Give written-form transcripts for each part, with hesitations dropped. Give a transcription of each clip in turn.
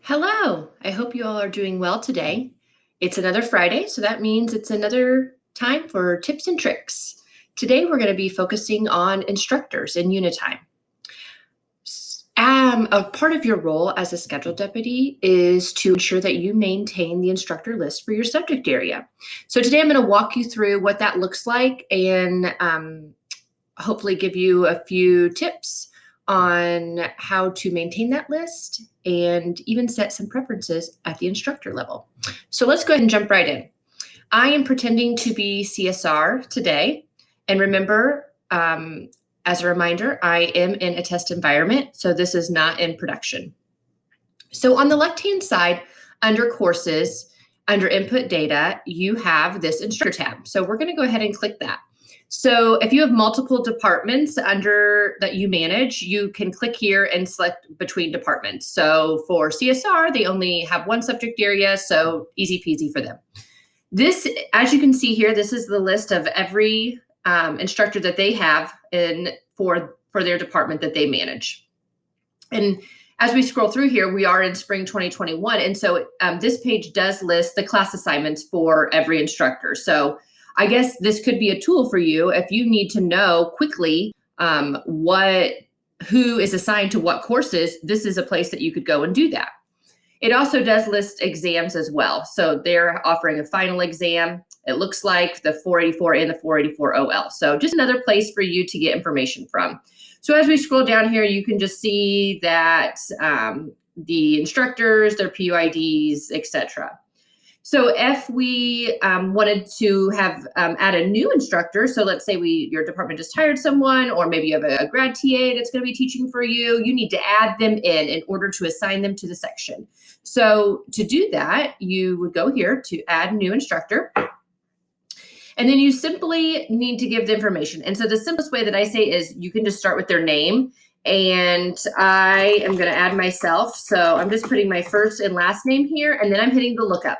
Hello, I hope you all are doing well today. It's another Friday, so that means it's another time for tips and tricks. Today we're going to be focusing on instructors in Unitime. A part of your role as a schedule deputy is to ensure that you maintain the instructor list for your subject area. So today I'm going to walk you through what that looks like and hopefully give you a few tips on how to maintain that list and even set some preferences at the instructor level. So let's go ahead and jump right in. I am pretending to be CSR today. And remember, as a reminder, I am in a test environment, so this is not in production. So on the left-hand side, under courses, under input data, you have this instructor tab. So we're going to go ahead and click that. So if you have multiple departments under that you manage, you can click here and select between departments. So for CSR, they only have one subject area, so easy peasy for them. This, as you can see here, this is the list of every instructor that they have for their department that they manage. And as we scroll through here, we are in spring 2021. And so this page does list the class assignments for every instructor. So I guess this could be a tool for you if you need to know quickly who is assigned to what courses. This is a place that you could go and do that. It also does list exams as well. So they're offering a final exam. It looks like the 484 and the 484 OL. So just another place for you to get information from. So as we scroll down here, you can just see that the instructors, their PUIDs, etc. So if we wanted to have add a new instructor, so let's say your department just hired someone, or maybe you have a grad TA that's going to be teaching for you, you need to add them in order to assign them to the section. So to do that, you would go here to add new instructor. And then you simply need to give the information. And so the simplest way that I say is you can just start with their name. And I am going to add myself. So I'm just putting my first and last name here, and then I'm hitting the lookup.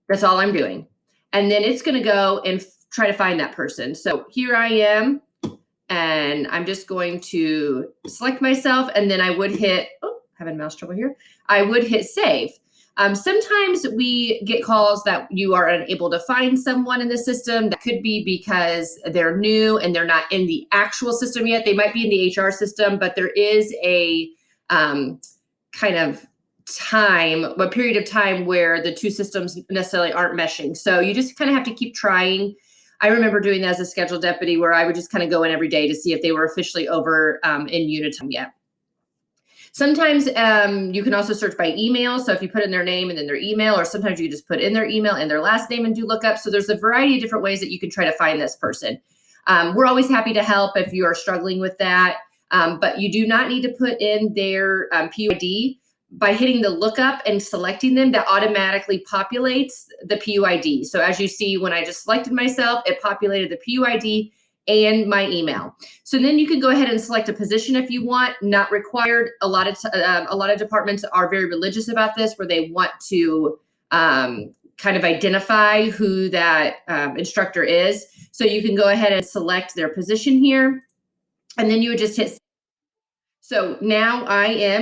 That's all I'm doing. And then it's going to go and try to find that person. So here I am, and I'm just going to select myself, and then I would hit, having mouse trouble here. I would hit save. Sometimes we get calls that you are unable to find someone in the system. That could be because they're new and they're not in the actual system yet. They might be in the HR system, but there is a kind of a period of time where the two systems necessarily aren't meshing. So you just kind of have to keep trying. I remember doing that as a schedule deputy where I would just kind of go in every day to see if they were officially over in Unitime yet. Sometimes you can also search by email. So if you put in their name and then their email, or sometimes you just put in their email and their last name and do lookup. So there's a variety of different ways that you can try to find this person. We're always happy to help if you are struggling with that. But you do not need to put in their PUID. By hitting the lookup and selecting them, that automatically populates the PUID. So as you see, when I just selected myself, it populated the PUID and my email. So then you can go ahead and select a position if you want, not required. A lot of departments are very religious about this, where they want to kind of identify who that instructor is. So you can go ahead and select their position here, and then you would just hit. So now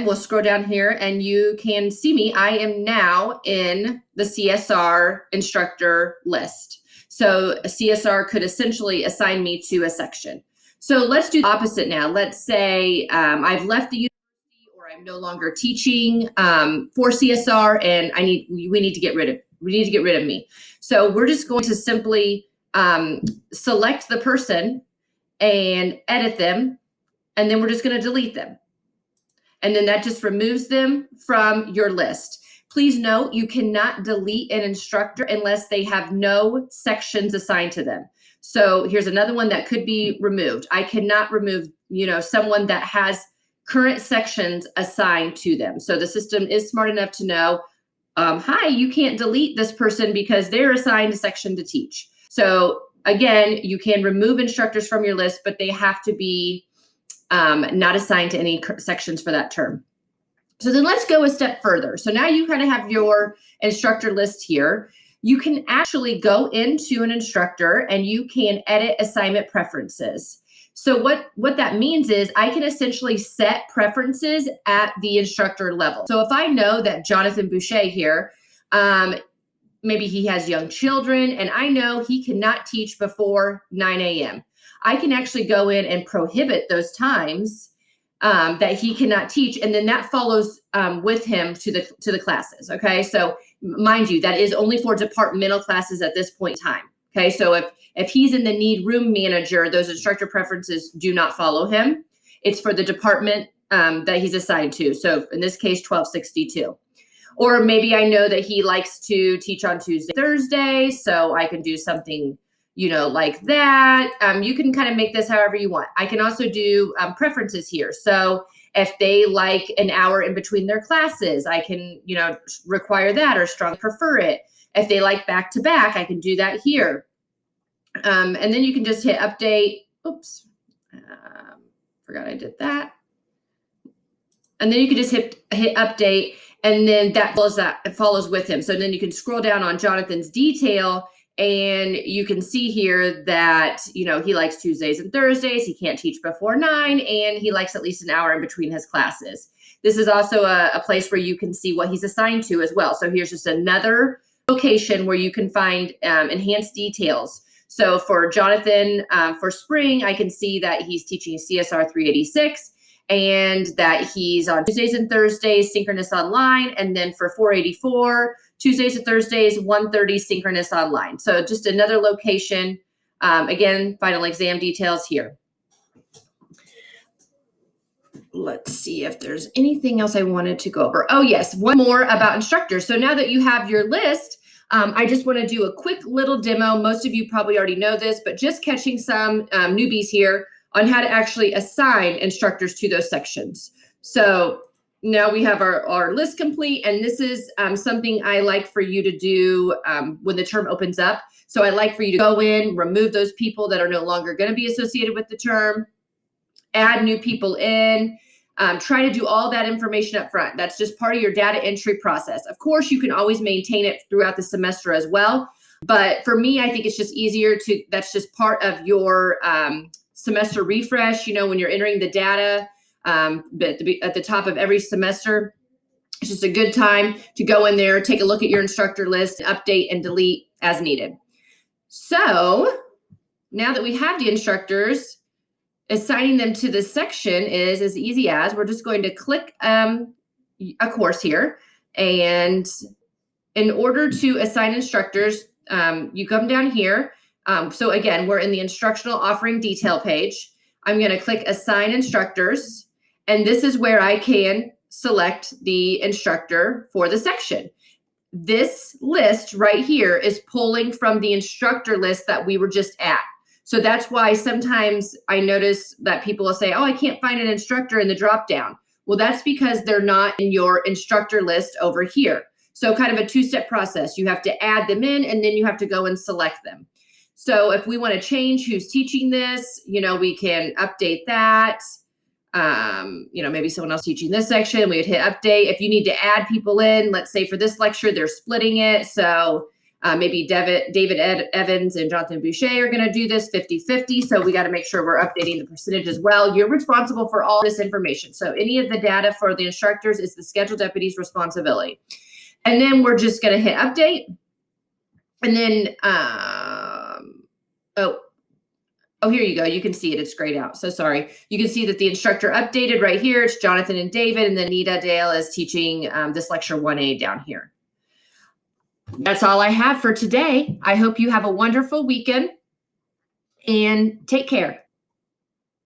we'll scroll down here and you can see me. I am now in the CSR instructor list. So a CSR could essentially assign me to a section. So let's do the opposite now. Let's say I've left the university, or I'm no longer teaching for CSR, and we need to get rid of me. So we're just going to simply select the person and edit them, and then we're just going to delete them. And then that just removes them from your list. Please note, you cannot delete an instructor unless they have no sections assigned to them. So here's another one that could be removed. I cannot remove, someone that has current sections assigned to them. So the system is smart enough to know, hi, you can't delete this person because they're assigned a section to teach. So again, you can remove instructors from your list, but they have to be not assigned to any sections for that term. So then let's go a step further. So now you kind of have your instructor list here. You can actually go into an instructor and you can edit assignment preferences. So what that means is I can essentially set preferences at the instructor level. So if I know that Jonathan Boucher here, maybe he has young children and I know he cannot teach before 9 a.m. I can actually go in and prohibit those times that he cannot teach, and then that follows with him to the classes. Okay, so mind you, that is only for departmental classes at this point in time. Okay, so if he's in the need room manager, those instructor preferences do not follow him. It's for the department that he's assigned to. So in this case, 1262. Or maybe I know that he likes to teach on Tuesday, Thursday, so I can do something, like that. You can kind of make this however you want. I can also do preferences here. So if they like an hour in between their classes, I can, require that or strongly prefer it. If they like back to back, I can do that here. And then you can just hit update. Oops, forgot I did that. And then you can just hit update, and then that follows with him. So then you can scroll down on Jonathan's detail, and you can see here that, he likes Tuesdays and Thursdays. He can't teach before 9, and he likes at least an hour in between his classes. This is also a place where you can see what he's assigned to as well. So here's just another location where you can find enhanced details. So for Jonathan, for spring, I can see that he's teaching CSR 386. And that he's on Tuesdays and Thursdays, synchronous online. And then for 484, Tuesdays and Thursdays, 1:30 synchronous online. So just another location. Again, final exam details here. Let's see if there's anything else I wanted to go over. Oh, yes, one more about instructors. So now that you have your list, I just want to do a quick little demo. Most of you probably already know this, but just catching some newbies here on how to actually assign instructors to those sections. So now we have our list complete, and this is something I like for you to do when the term opens up. So I like for you to go in, remove those people that are no longer going to be associated with the term, add new people in, try to do all that information up front. That's just part of your data entry process. Of course, you can always maintain it throughout the semester as well. But for me, I think it's just easier that's just part of your semester refresh, when you're entering the data at the top of every semester. It's just a good time to go in there, take a look at your instructor list, update and delete as needed. So now that we have the instructors, assigning them to this section is as easy as we're just going to click a course here. And in order to assign instructors, you come down here. So again, we're in the instructional offering detail page. I'm going to click assign instructors, and this is where I can select the instructor for the section. This list right here is pulling from the instructor list that we were just at. So that's why sometimes I notice that people will say, oh, I can't find an instructor in the dropdown. Well, that's because they're not in your instructor list over here. So kind of a two-step process. You have to add them in, and then you have to go and select them. So if we want to change who's teaching this, we can update that. Maybe someone else teaching this section, we would hit update. If you need to add people in, let's say for this lecture, they're splitting it. So maybe David Evans and Jonathan Boucher are going to do this 50-50. So we got to make sure we're updating the percentage as well. You're responsible for all this information. So any of the data for the instructors is the scheduled deputy's responsibility. And then we're just going to hit update. And then, oh, here you go. You can see it. It's grayed out. So sorry. You can see that the instructor updated right here. It's Jonathan and David. And then Nita Dale is teaching this lecture 1A down here. That's all I have for today. I hope you have a wonderful weekend and take care.